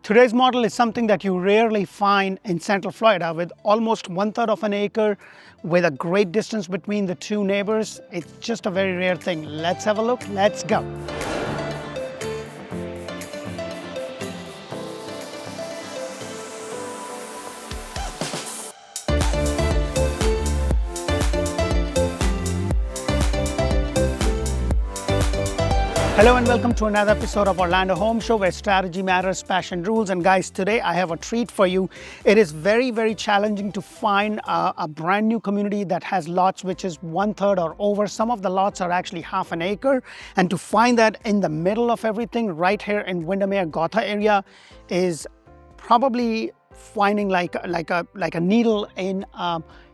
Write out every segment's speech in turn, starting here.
Today's model is something that you rarely find in Central Florida, with almost 1/3 of an acre, with a great distance between the two neighbors. It's just a very rare thing. Let's have a look. Let's go. Hello and welcome to another episode of Orlando Home Show, where strategy matters, passion rules. And guys, today I have a treat for you. It is very, very challenging to find a brand new community that has lots which is 1/3 or over. Some of the lots are actually half an acre. And to find that in the middle of everything right here in Windermere, Gotha area is probably finding like a needle in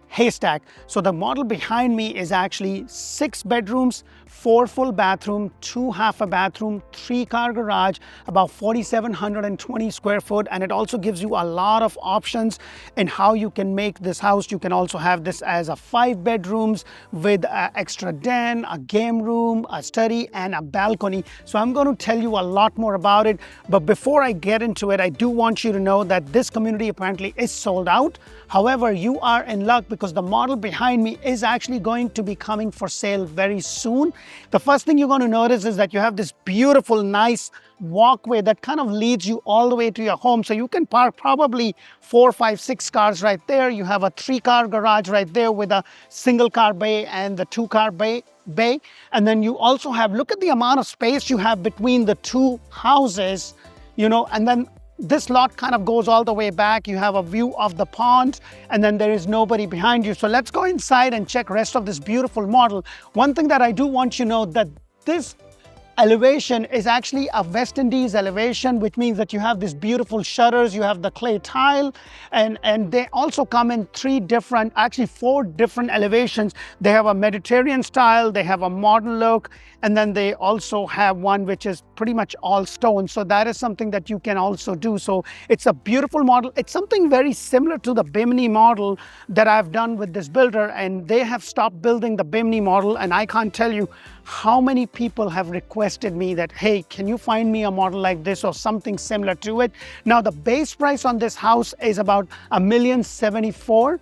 haystack. So the model behind me is actually 6 bedrooms, 4 full bathroom, 2 half a bathroom, 3-car garage, about 4,720 square foot. And it also gives you a lot of options in how you can make this house. You can also have this as a 5 bedrooms with an extra den, a game room, a study, and a balcony. So I'm going to tell you a lot more about it. But before I get into it, I do want you to know that this community apparently is sold out. However, you are in luck because the model behind me is actually going to be coming for sale very soon. The first thing you're going to notice is that you have this beautiful, nice walkway that kind of leads you all the way to your home. So you can park probably 4, 5, 6 cars right there. You have a 3-car garage right there with a single car bay and the 2-car bay. And then you also have, look at the amount of space you have between the two houses, and then this lot kind of goes all the way back. You have a view of the pond, and then there is nobody behind you. So let's go inside and check rest of this beautiful model. One thing that I do want you to know, that this elevation is actually a West Indies elevation, which means that you have these beautiful shutters, you have the clay tile, and they also come in 4 different elevations. They have a Mediterranean style, they have a modern look, and then they also have one which is pretty much all stone. So that is something that you can also do. So it's a beautiful model. It's something very similar to the Bimini model that I've done with this builder, and they have stopped building the Bimini model. And I can't tell you how many people have requested me that, hey, can you find me a model like this or something similar to it? Now, the base price on this house is about $1,074,000.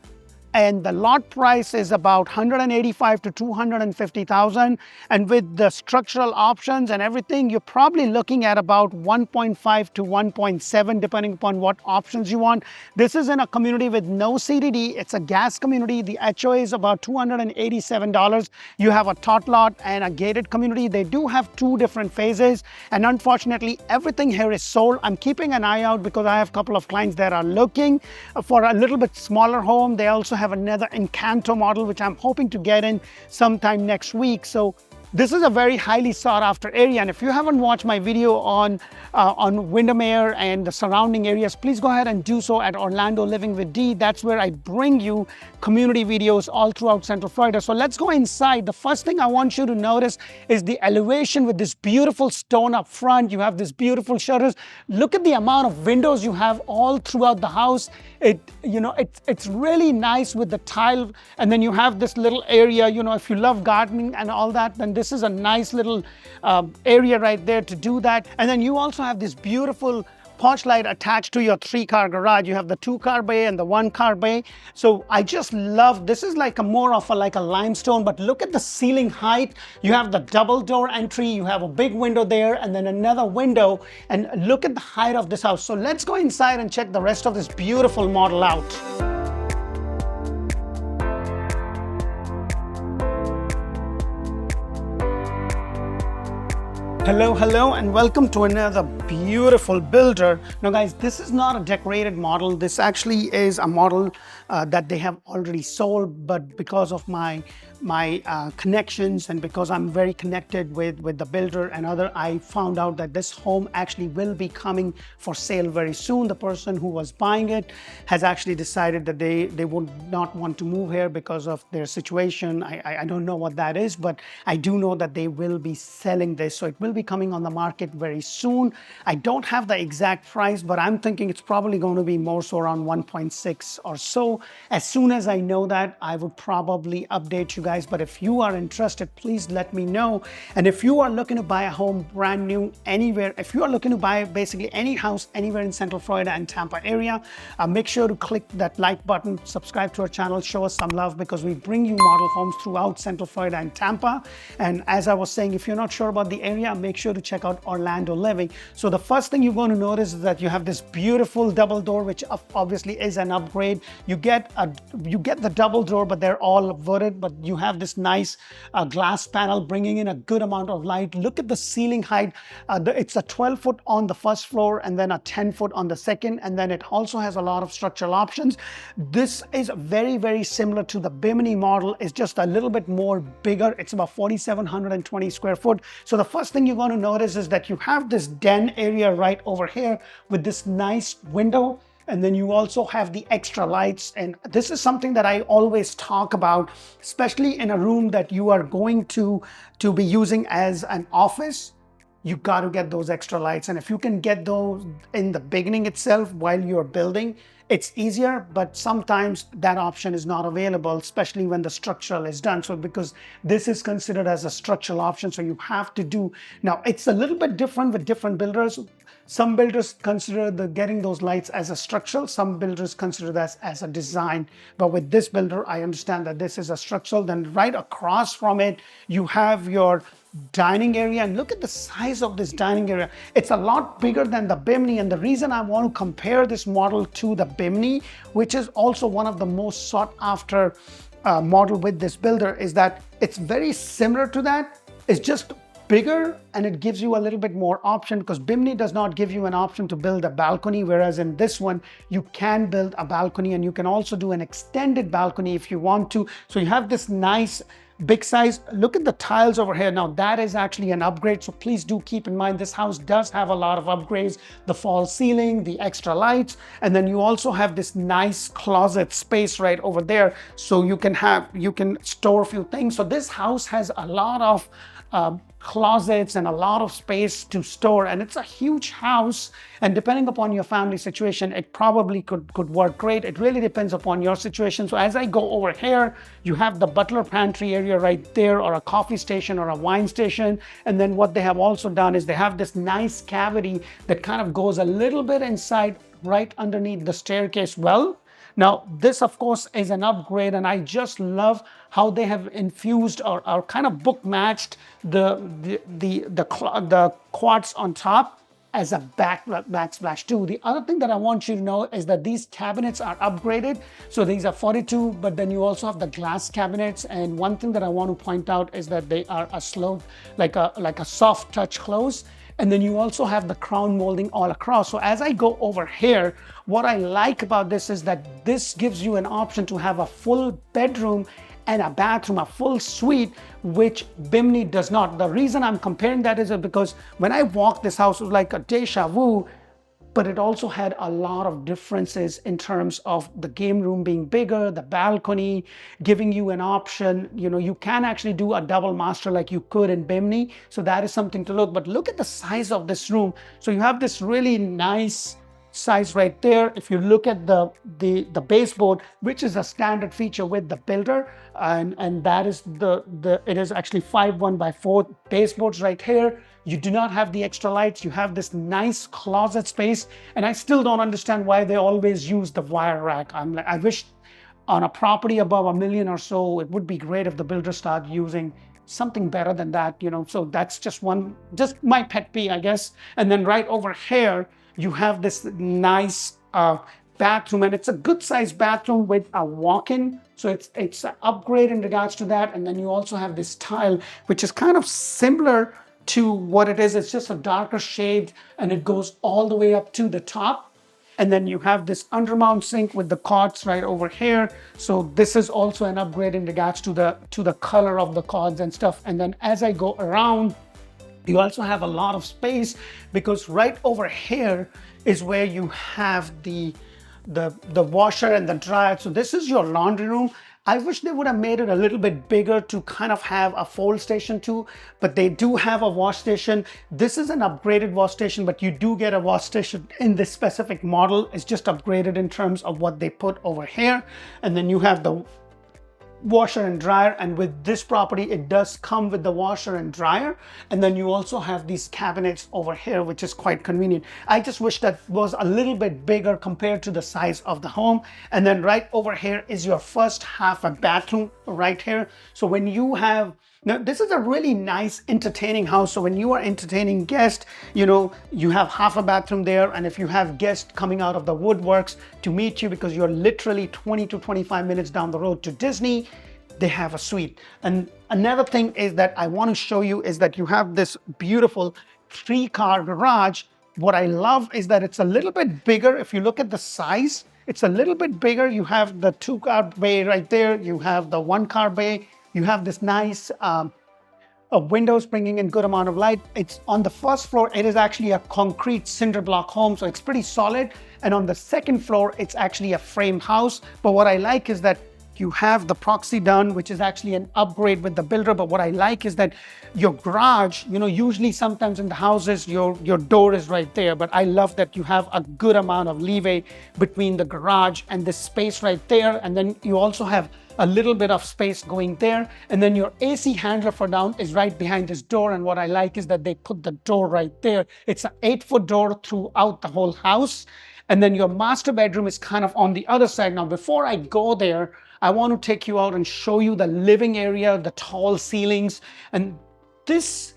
And the lot price is about $185,000 to $250,000. And with the structural options and everything, you're probably looking at about 1.5 to 1.7, depending upon what options you want. This is in a community with no CDD. It's a gas community. The HOA is about $287. You have a tot lot and a gated community. They do have 2 different phases. And unfortunately, everything here is sold. I'm keeping an eye out because I have a couple of clients that are looking for a little bit smaller home. They also have another Encanto model, which I'm hoping to get in sometime next week. So this is a very highly sought after area. And if you haven't watched my video on Windermere and the surrounding areas, please go ahead and do so at Orlando Living with D. That's where I bring you community videos all throughout Central Florida. So let's go inside. The first thing I want you to notice is the elevation with this beautiful stone up front. You have this beautiful shutters. Look at the amount of windows you have all throughout the house. It's really nice with the tile. And then you have this little area, if you love gardening and all that, then this is a nice little area right there to do that. And then you also have this beautiful porch light attached to your 3-car garage. You have the 2-car bay and the 1-car bay. So I just love, this is like a more of a limestone, but look at the ceiling height. You have the double door entry, you have a big window there, and then another window, and look at the height of this house. So let's go inside and check the rest of this beautiful model out. Hello, and welcome to another beautiful builder. Now guys, this is not a decorated model. This actually is a model that they have already sold, but because of my connections and because I'm very connected with the builder and other, I found out that this home actually will be coming for sale very soon. The person who was buying it has actually decided that they would not want to move here because of their situation. I don't know what that is, but I do know that they will be selling this. So it will be coming on the market very soon. I don't have the exact price, but I'm thinking it's probably going to be more so around 1.6 or so. As soon as I know that, I would probably update you guys guys, but if you are interested, please let me know. And if you are looking to buy a home brand new anywhere, if you are looking to buy basically any house anywhere in Central Florida and Tampa area, make sure to click that like button, subscribe to our channel, show us some love, because we bring you model homes throughout Central Florida and Tampa. And as I was saying, if you're not sure about the area, make sure to check out Orlando Living. So the first thing you're going to notice is that you have this beautiful double door, which obviously is an upgrade. You get the double door, but they're all wooded, but you have this nice glass panel bringing in a good amount of light. Look at the ceiling height. It's a 12-foot on the first floor and then a 10-foot on the second, and then it also has a lot of structural options. This is very, very similar to the Bimini model. It's just a little bit more bigger. It's about 4,720 square foot. So the first thing you're going to notice is that you have this den area right over here with this nice window. And then you also have the extra lights. And this is something that I always talk about, especially in a room that you are going to be using as an office. You got to get those extra lights. And if you can get those in the beginning itself while you're building, it's easier, but sometimes that option is not available, especially when the structural is done. So because this is considered as a structural option, so you have to do. Now, it's a little bit different with different builders. Some builders consider getting those lights as a structural. Some builders consider that as a design. But with this builder, I understand that this is a structural. Then right across from it, you have your dining area, and look at the size of this dining area. It's a lot bigger than the Bimini, and the reason I want to compare this model to the Bimini, which is also one of the most sought after model with this builder, is that it's very similar to that. It's just bigger, and it gives you a little bit more option, because Bimini does not give you an option to build a balcony, whereas in this one you can build a balcony, and you can also do an extended balcony if you want to. So you have this nice big size. Look at the tiles over here. Now that is actually an upgrade, so please do keep in mind this house does have a lot of upgrades: the false ceiling, the extra lights, and then you also have this nice closet space right over there, so you can store a few things. So this house has a lot of closets and a lot of space to store, and it's a huge house, and depending upon your family situation, it probably could work great. It really depends upon your situation. So as I go over here, you have the butler pantry area right there, or a coffee station or a wine station. And then what they have also done is they have this nice cavity that kind of goes a little bit inside right underneath the staircase well. Now, this, of course, is an upgrade, and I just love how they have infused or kind of book matched the quartz on top as a backsplash too. The other thing that I want you to know is that these cabinets are upgraded. So these are 42, but then you also have the glass cabinets. And one thing that I want to point out is that they are a slow, like a soft touch close. And then you also have the crown molding all across. So as I go over here, what I like about this is that this gives you an option to have a full bedroom and a bathroom, a full suite, which Bimini does not. The reason I'm comparing that is because when I walked this house, it was like a deja vu, but it also had a lot of differences in terms of the game room being bigger, the balcony, giving you an option. You know, you can actually do a double master like you could in Bimini. So that is something to look, but look at the size of this room. So you have this really nice size right there. If you look at the baseboard, which is a standard feature with the builder, and that is it is actually 5 1x4 baseboards right here. You do not have the extra lights. You have this nice closet space, and I still don't understand why they always use the wire rack. I wish on a property above $1 million or so, it would be great if the builder started using something better than that, you know. So that's just my pet peeve, I guess. And then right over here, you have this nice bathroom, and it's a good sized bathroom with a walk-in. So it's an upgrade in regards to that. And then you also have this tile, which is kind of similar to what it is. It's just a darker shade, and it goes all the way up to the top. And then you have this undermount sink with the quartz right over here. So this is also an upgrade in regards to the color of the quartz and stuff. And then as I go around, you also have a lot of space, because right over here is where you have the washer and the dryer. So this is your laundry room. I wish they would have made it a little bit bigger to kind of have a fold station too, but they do have a wash station. This is an upgraded wash station, but you do get a wash station in this specific model. It's just upgraded in terms of what they put over here. And then you have washer and dryer, and with this property it does come with the washer and dryer, and then you also have these cabinets over here, which is quite convenient. I just wish that was a little bit bigger compared to the size of the home. And then right over here is your first half a bathroom right here. So when you have, now this is a really nice entertaining house. So when you are entertaining guests, you have half a bathroom there, and if you have guests coming out of the woodworks to meet you because you're literally 20 to 25 minutes down the road to Disney, they have a suite. And another thing is that I want to show you is that you have this beautiful 3-car garage. What I love is that it's a little bit bigger. If you look at the size, it's a little bit bigger. You have the 2-car bay right there. You have the 1-car bay. You have this nice windows bringing in good amount of light. It's on the first floor. It is actually a concrete cinder block home, so it's pretty solid. And on the second floor, it's actually a frame house. But what I like is that you have the proxy done, which is actually an upgrade with the builder. But what I like is that your garage, usually sometimes in the houses, your door is right there. But I love that you have a good amount of leeway between the garage and this space right there. And then you also have a little bit of space going there. And then your AC handler for down is right behind this door. And what I like is that they put the door right there. It's an 8-foot door throughout the whole house. And then your master bedroom is kind of on the other side. Now, before I go there, I want to take you out and show you the living area, the tall ceilings. And this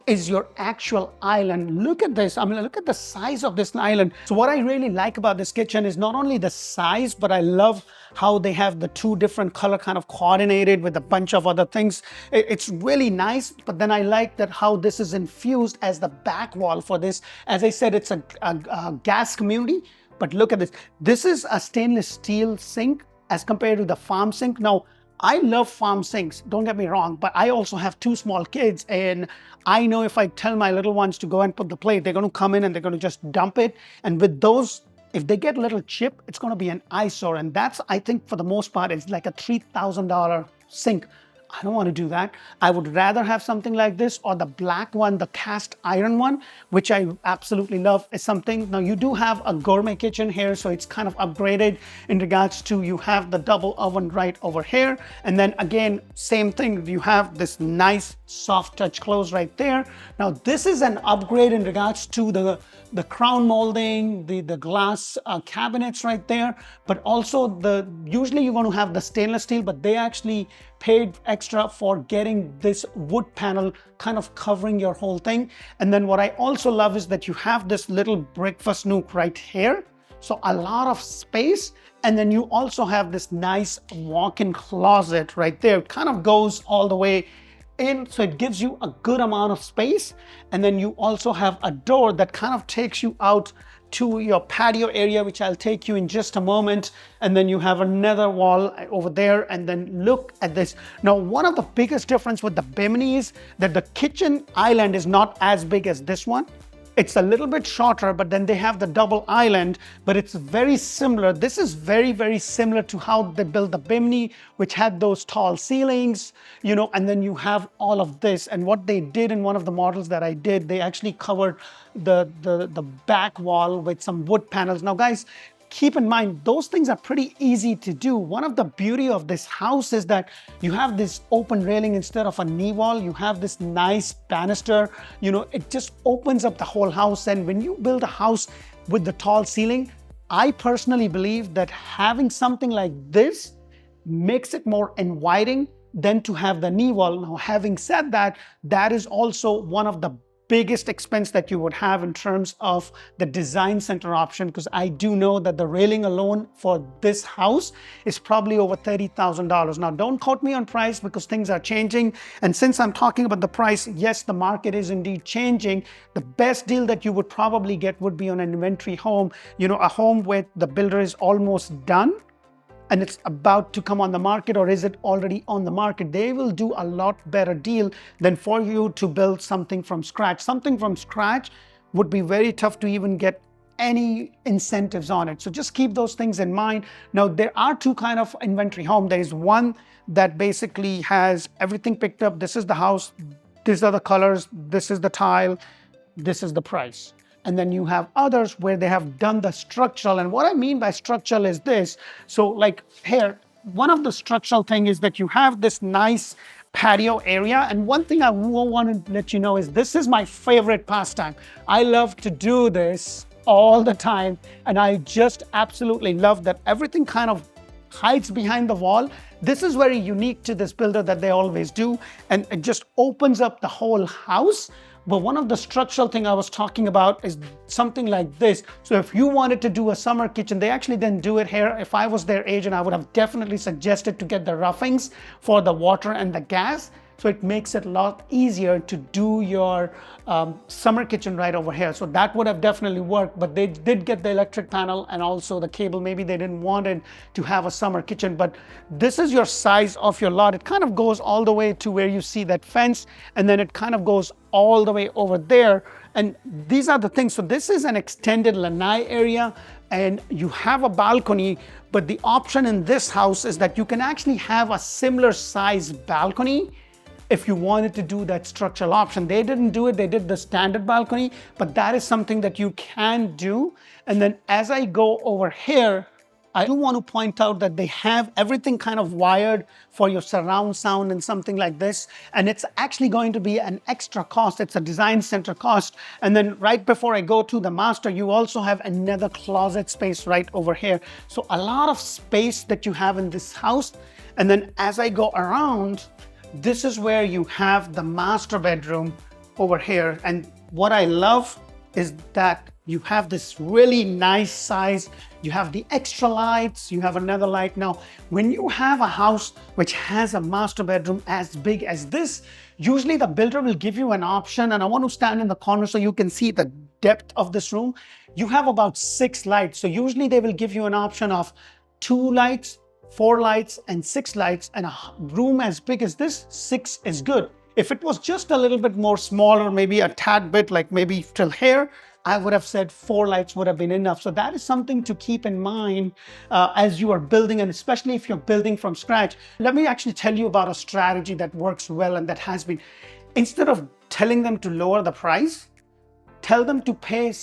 is your actual island. Look at this. I mean, look at the size of this island. So what I really like about this kitchen is not only the size, but I love how they have the 2 different color kind of coordinated with a bunch of other things. It's really nice. But then I like that how this is infused as the back wall for this. As I said, it's a gas community, but look at this. This is a stainless steel sink as compared to the farm sink. Now, I love farm sinks, don't get me wrong, but I also have 2 small kids, and I know if I tell my little ones to go and put the plate, they're going to come in and they're going to just dump it. And with those, if they get a little chip, it's going to be an eyesore. And that's, I think, for the most part, it's like a $3,000 sink. I don't want to do that. I would rather have something like this, or the black one, the cast iron one, which I absolutely love, is something. Now you do have a gourmet kitchen here, so it's kind of upgraded in regards to, you have the double oven right over here. And then again, same thing, you have this nice soft touch close right there. Now this is an upgrade in regards to the crown molding, the glass cabinets right there, but also usually you're going to have the stainless steel, but they actually paid extra for getting this wood panel kind of covering your whole thing. And then what I also love is that you have this little breakfast nook right here. So a lot of space. And then you also have this nice walk-in closet right there. It kind of goes all the way in, so it gives you a good amount of space. And then you also have a door that kind of takes you out to your patio area, which I'll take you in just a moment. And then you have another wall over there. And then look at this. Now, one of the biggest difference with the Bimini is that the kitchen island is not as big as this one. It's a little bit shorter, but then they have the double island, but it's very similar. This is very, very similar to how they built the Bimini, which had those tall ceilings, and then you have all of this. And what they did in one of the models that I did, they actually covered the back wall with some wood panels. Now, guys, keep in mind, those things are pretty easy to do. One of the beauty of this house is that you have this open railing instead of a knee wall. You have this nice banister, it just opens up the whole house. And when you build a house with the tall ceiling, I personally believe that having something like this makes it more inviting than to have the knee wall. Now, having said that, that is also one of the biggest expense that you would have in terms of the design center option, because I do know that the railing alone for this house is probably over $30,000. Now, don't quote me on price because things are changing. And since I'm talking about the price, yes, the market is indeed changing. The best deal that you would probably get would be on an inventory home, a home where the builder is almost done and it's about to come on the market, or is it already on the market? They will do a lot better deal than for you to build something from scratch. Something from scratch would be very tough to even get any incentives on it. So just keep those things in mind. Now, there are 2 kind of inventory home. There is one that basically has everything picked up. This is the house, these are the colors, this is the tile, this is the price. And then you have others where they have done the structural. And what I mean by structural is this. So like here, one of the structural thing is that you have this nice patio area. And one thing I want to let you know is this is my favorite pastime. I love to do this all the time. And I just absolutely love that everything kind of hides behind the wall. This is very unique to this builder that they always do. And it just opens up the whole house. But one of the structural thing I was talking about is something like this. So if you wanted to do a summer kitchen, they actually didn't do it here. If I was their agent, I would have definitely suggested to get the roughings for the water and the gas. So it makes it a lot easier to do your summer kitchen right over here. So that would have definitely worked, but they did get the electric panel and also the cable. Maybe they didn't want it to have a summer kitchen, but this is your size of your lot. It kind of goes all the way to where you see that fence, and then it kind of goes all the way over there. And these are the things. So this is an extended lanai area, and you have a balcony, but the option in this house is that you can actually have a similar size balcony if you wanted to do that structural option. They didn't do it, they did the standard balcony, but that is something that you can do. And then as I go over here, I do want to point out that they have everything kind of wired for your surround sound and something like this. And it's actually going to be an extra cost. It's a design center cost. And then right before I go to the master, you also have another closet space right over here. So a lot of space that you have in this house. And then as I go around, this is where you have the master bedroom over here. And what I love is that you have this really nice size. You have the extra lights, you have another light. Now, when you have a house which has a master bedroom as big as this, usually the builder will give you an option, and I want to stand in the corner so you can see the depth of this room. You have about 6 lights. So usually they will give you an option of 2 lights, 4 lights, and 6 lights. And a room as big as this, 6 is good. If it was just a little bit more smaller, maybe a tad bit, like maybe till here, I would have said 4 lights would have been enough. So that is something to keep in mind as you are building, and especially if you're building from scratch. Let me actually tell you about a strategy that works well and that has been, instead of telling them to lower the price, tell them to pay a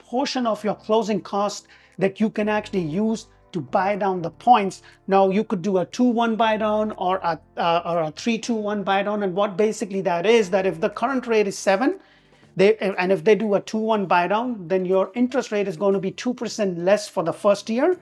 portion of your closing cost that you can actually use to buy down the points. Now you could do a 2-1 buy down or a 3-2-1 buy down. And what basically that is, that if the current rate is 7, and if they do a 2-1 buy down, then your interest rate is going to be 2% less for the first year,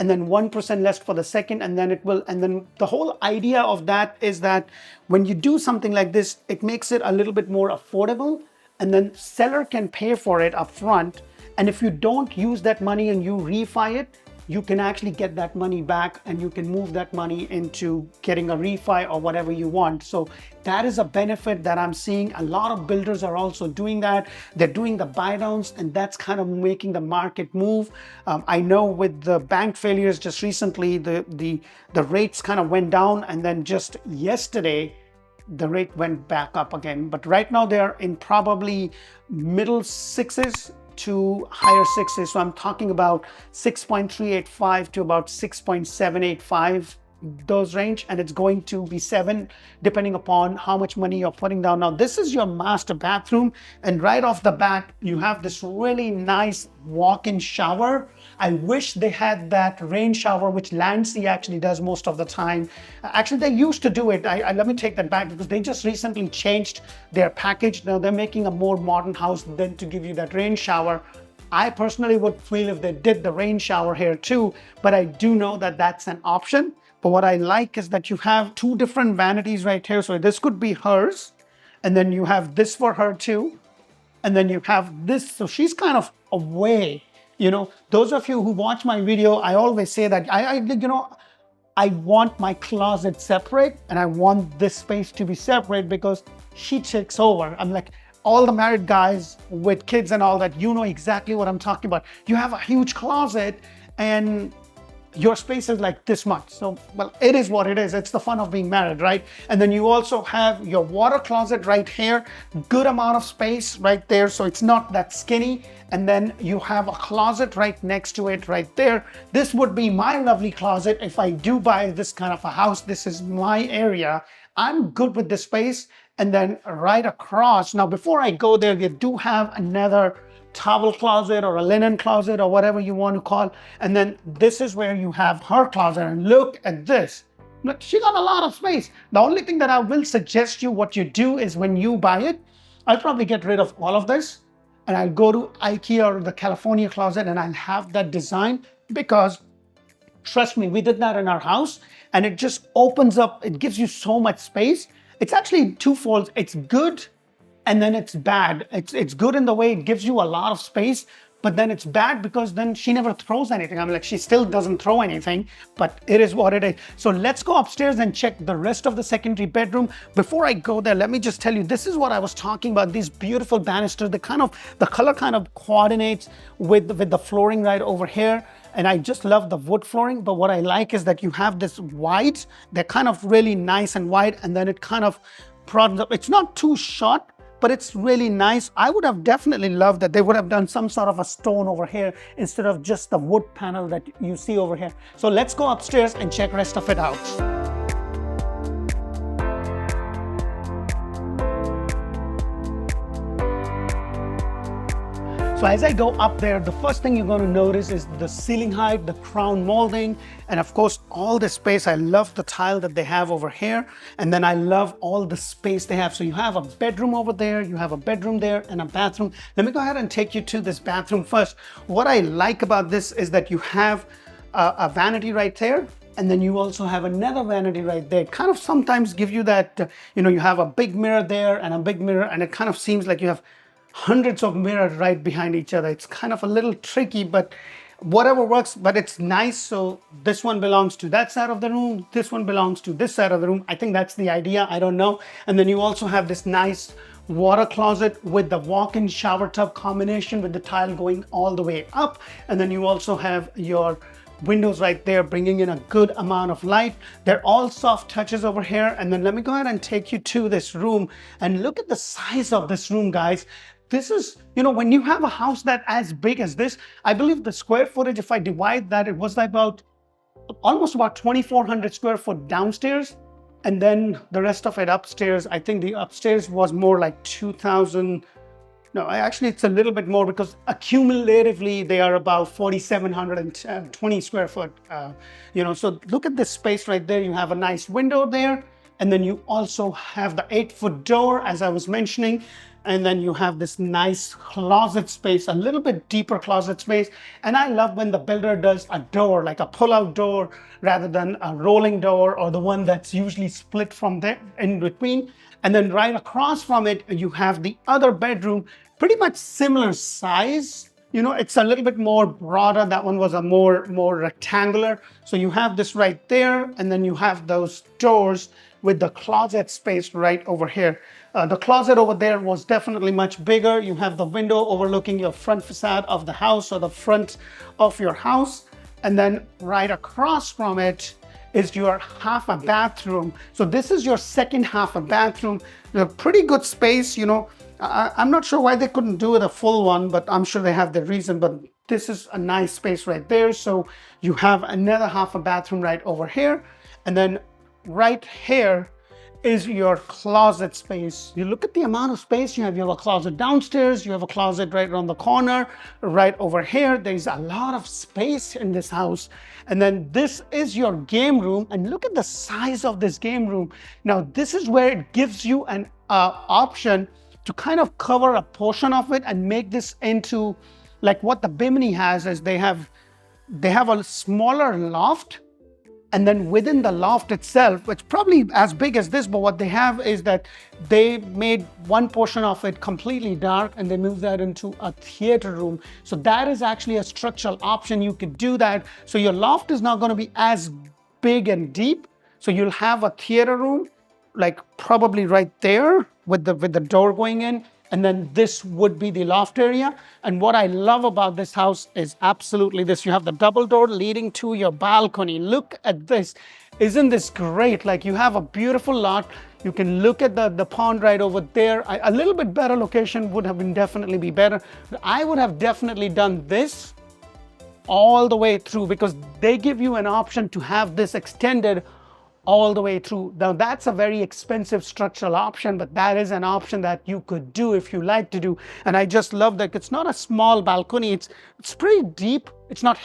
and then 1% less for the second, and then the whole idea of that is that when you do something like this, it makes it a little bit more affordable, and then seller can pay for it up front. And if you don't use that money and you refi it, you can actually get that money back, and you can move that money into getting a refi or whatever you want. So that is a benefit that I'm seeing. A lot of builders are also doing that. They're doing the buy downs, and that's kind of making the market move. I know with the bank failures just recently, the rates kind of went down, and then just yesterday, the rate went back up again. But right now they're in probably middle 6s to higher 6s. So I'm talking about 6.385 to about 6.785, those range, and it's going to be 7 depending upon how much money you're putting down. Now this is your master bathroom, and right off the bat you have this really nice walk-in shower. I wish they had that rain shower, which Landsea actually does most of the time. Actually, they used to do it. Let me take that back, because they just recently changed their package. Now they're making a more modern house than to give you that rain shower. I personally would feel if they did the rain shower here too, but I do know that that's an option. But what I like is that you have 2 different vanities right here. So this could be hers, and then you have this for her too. And then you have this, so she's kind of away. You know, those of you who watch my video, I always say that I want my closet separate, and I want this space to be separate because she takes over. I'm like, all the married guys with kids and all that, you know exactly what I'm talking about. You have a huge closet and your space is like this much. So, well, it is what it is. It's the fun of being married, right? And then you also have your water closet right here, good amount of space right there. So it's not that skinny. And then you have a closet right next to it right there. This would be my lovely closet. If I do buy this kind of a house, this is my area. I'm good with this space. And then right across, now before I go there, you do have another towel closet or a linen closet or whatever you want to call. And then this is where you have her closet. And look at this. Look, she got a lot of space. The only thing that I will suggest you what you do is when you buy it, I'll probably get rid of all of this and I'll go to IKEA or the California closet and I'll have that design, because trust me, we did that in our house and it just opens up. It gives you so much space. It's actually twofold. It's good and then it's bad. It's good in the way it gives you a lot of space, but then it's bad because then she never throws anything. I'm like, she still doesn't throw anything, but it is what it is. So let's go upstairs and check the rest of the secondary bedroom. Before I go there, let me just tell you, this is what I was talking about, these beautiful banisters. The color kind of coordinates with the flooring right over here. And I just love the wood flooring, but what I like is that you have this wide, they're kind of really nice and wide, and then it kind of broadens up. It's not too short, but it's really nice. I would have definitely loved that they would have done some sort of a stone over here instead of just the wood panel that you see over here. So let's go upstairs and check rest of it out. So as I go up there, the first thing you're going to notice is the ceiling height, the crown molding, and of course, all the space. I love the tile that they have over here. And then I love all the space they have. So you have a bedroom over there, you have a bedroom there and a bathroom. Let me go ahead and take you to this bathroom first. What I like about this is that you have a vanity right there. And then you also have another vanity right there. It kind of sometimes give you that, you have a big mirror there and a big mirror, and it kind of seems like you have hundreds of mirrors right behind each other. It's kind of a little tricky, but whatever works, but it's nice. So this one belongs to that side of the room. This one belongs to this side of the room. I think that's the idea. I don't know. And then you also have this nice water closet with the walk-in shower tub combination with the tile going all the way up. And then you also have your windows right there, bringing in a good amount of light. They're all soft touches over here. And then let me go ahead and take you to this room and look at the size of this room, guys. This is, when you have a house that as big as this, I believe the square footage, if I divide that, it was almost about 2,400 square foot downstairs. And then the rest of it upstairs, I think the upstairs was more like 2,000. No, actually it's a little bit more because accumulatively they are about 4,720 square foot. So look at this space right there. You have a nice window there. And then you also have the 8-foot door, as I was mentioning. And then you have this nice closet space, a little bit deeper closet space. And I love when the builder does a door, like a pull-out door, rather than a rolling door or the one that's usually split from there in between. And then right across from it, you have the other bedroom, pretty much similar size. It's a little bit more broader. That one was a more rectangular. So you have this right there, and then you have those doors with the closet space right over here. The closet over there was definitely much bigger. You have the window overlooking your front facade of the house or the front of your house. And then right across from it is your half a bathroom. So this is your second half a bathroom. A pretty good space, I'm not sure why they couldn't do it a full one, but I'm sure they have their reason. But this is a nice space right there. So you have another half a bathroom right over here. And then right here is your closet space. You look at the amount of space you have. You have a closet downstairs. You have a closet right around the corner. Right over here, there's a lot of space in this house. And then this is your game room. And look at the size of this game room. Now, this is where it gives you an option to kind of cover a portion of it and make this into like what the Bimini has is they have a smaller loft. And then within the loft itself, it's probably as big as this, but what they have is that they made one portion of it completely dark and they moved that into a theater room. So that is actually a structural option. You could do that. So your loft is not going to be as big and deep. So you'll have a theater room, like probably right there with the door going in. And then this would be the loft area. And what I love about this house is absolutely this. You have the double door leading to your balcony. Look at this. Isn't this great? Like you have a beautiful lot. You can look at the pond right over there. A little bit better location would have been definitely be better. But I would have definitely done this all the way through because they give you an option to have this extended all the way through. Now that's a very expensive structural option, but that is an option that you could do if you like to do. And I just love that it's not a small balcony. It's pretty deep. It's not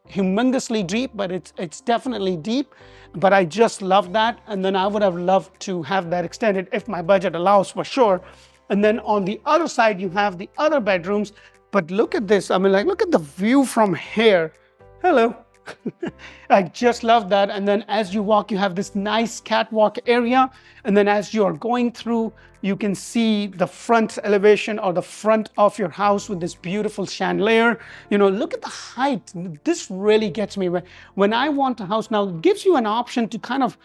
humongously deep, but it's definitely deep. But I just love that. And then I would have loved to have that extended if my budget allows, for sure. And then on the other side, you have the other bedrooms. But look at this. I mean, like, look at the view from here. Hello. I just love that. And then as you walk, you have this nice catwalk area. And then as you are going through, you can see the front elevation or the front of your house with this beautiful chandelier. You know, look at the height. This really gets me. When I want a house now, it gives you an option to kind of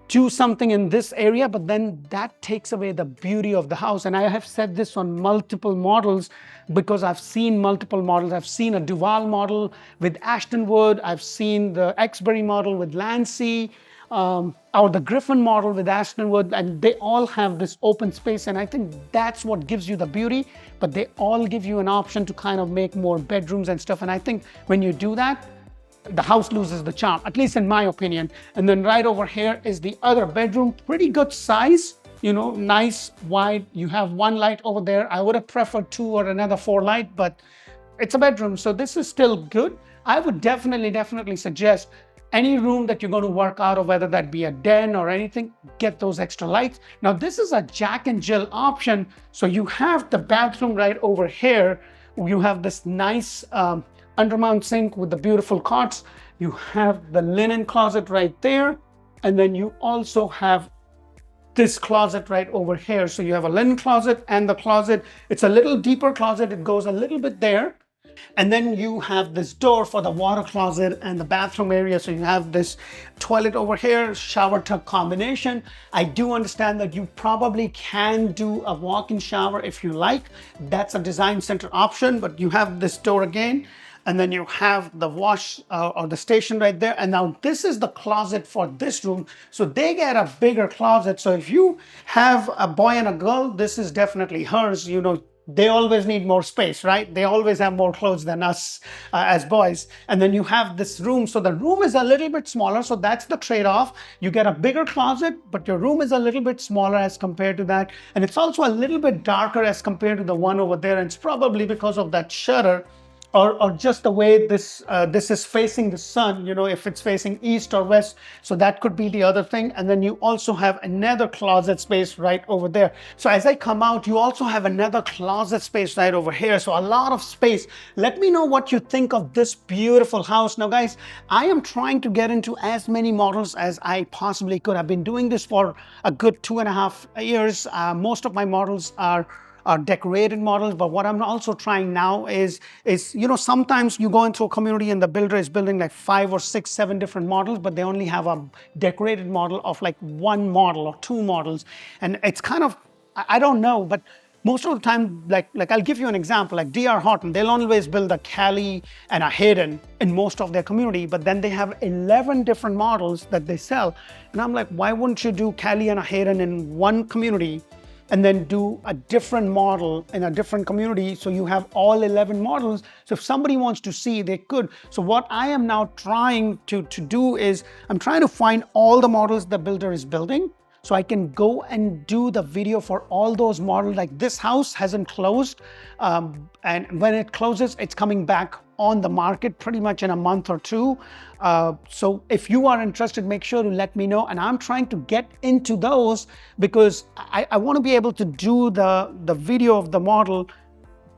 do something in this area, but then that takes away the beauty of the house. And I have said this on multiple models because I've seen multiple models. I've seen a Duval model with Ashtonwood. I've seen the Exbury model with Lancy, or the Griffin model with Ashtonwood, and they all have this open space. And I think that's what gives you the beauty, but they all give you an option to kind of make more bedrooms and stuff. And I think when you do that, the house loses the charm, at least in my opinion. And then right over here is the other bedroom, pretty good size, you know, nice, wide. You have one light over there. I would have preferred 2 or another 4 light, but it's a bedroom, so this is still good. I would definitely suggest any room that you're going to work out of, whether that be a den or anything, get those extra lights. Now this is a Jack and Jill option. So you have the bathroom right over here. You have this nice undermount sink with the beautiful cots. You have the linen closet right there. And then you also have this closet right over here. So you have a linen closet and the closet. It's a little deeper closet. It goes a little bit there. And then you have this door for the water closet and the bathroom area. So you have this toilet over here, shower tub combination. I do understand that you probably can do a walk-in shower if you like. That's a design center option, but you have this door again. And then you have the wash or the station right there. And now this is the closet for this room. So they get a bigger closet. So if you have a boy and a girl, this is definitely hers. You know, they always need more space, right? They always have more clothes than us as boys. And then you have this room. So the room is a little bit smaller. So that's the trade-off. You get a bigger closet, but your room is a little bit smaller as compared to that. And it's also a little bit darker as compared to the one over there. And it's probably because of that shutter. Or just the way this is facing the sun, you know, if it's facing east or west. So that could be the other thing. And then you also have another closet space right over there. So as I come out, you also have another closet space right over here. So a lot of space. Let me know what you think of this beautiful house. Now, guys, I am trying to get into as many models as I possibly could. I've been doing this for a good 2.5 years. Most of my models are decorated models, but what I'm also trying now is, you know, sometimes you go into a community and the builder is building like 5 or 6, 7 different models, but they only have a decorated model of like 1 model or 2 models. And it's kind of, I don't know, but most of the time, like I'll give you an example, like D.R. Horton, they'll always build a Cali and a Hayden in most of their community, but then they have 11 different models that they sell. And I'm like, why wouldn't you do Cali and a Hayden in one community and then do a different model in a different community, so you have all 11 models. So if somebody wants to see, they could. So what I am now trying to do is, I'm trying to find all the models the builder is building, so I can go and do the video for all those models. Like this house hasn't closed, and when it closes, it's coming back on the market pretty much in a month or 2. So if you are interested, make sure to let me know. And I'm trying to get into those because I want to be able to do the video of the model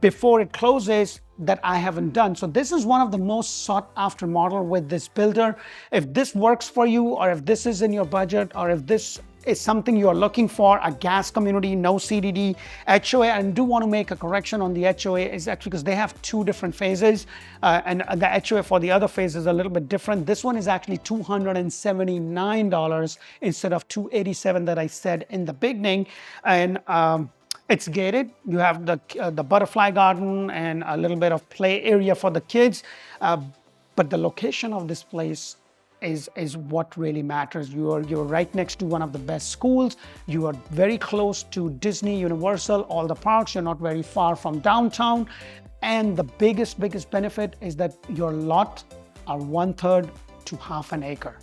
before it closes that I haven't done. So this is one of the most sought after model with this builder. If this works for you, or if this is in your budget, or if this is something you're looking for, a gas community, no CDD, HOA. And do want to make a correction on the HOA, is actually because they have 2 different phases, and the HOA for the other phase is a little bit different. This one is actually $279 instead of $287 that I said in the beginning. And it's gated. You have the butterfly garden and a little bit of play area for the kids, but the location of this place is what really matters. You're right next to one of the best schools. You are very close to Disney, Universal, all the parks. You're not very far from downtown. And the biggest benefit is that your lot are 1/3 to 1/2 an acre.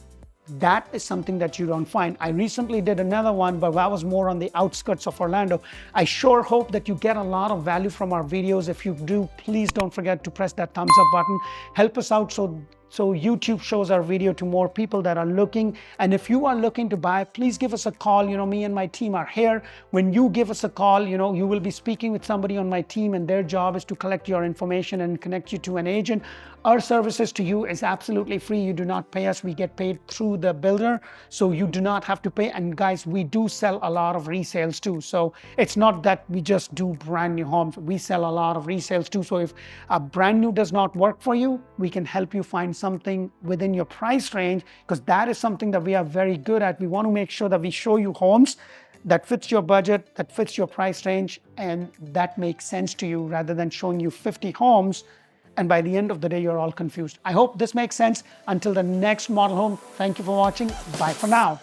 That is something that you don't find. I recently did another one, but that was more on the outskirts of Orlando. I sure hope that you get a lot of value from our videos. If you do, please don't forget to press that thumbs up button. Help us out so YouTube shows our video to more people that are looking. And if you are looking to buy, please give us a call. Me and my team are here. When you give us a call, you will be speaking with somebody on my team, and their job is to collect your information and connect you to an agent. Our services to you is absolutely free. You do not pay us. We get paid through the builder, so you do not have to pay. And guys, we do sell a lot of resales too. So it's not that we just do brand new homes. We sell a lot of resales too. So if a brand new does not work for you, we can help you find something within your price range, because that is something that we are very good at. We want to make sure that we show you homes that fits your budget, that fits your price range, and that makes sense to you, rather than showing you 50 homes and by the end of the day you're all confused. I hope this makes sense. Until the next model home, thank you for watching. Bye for now.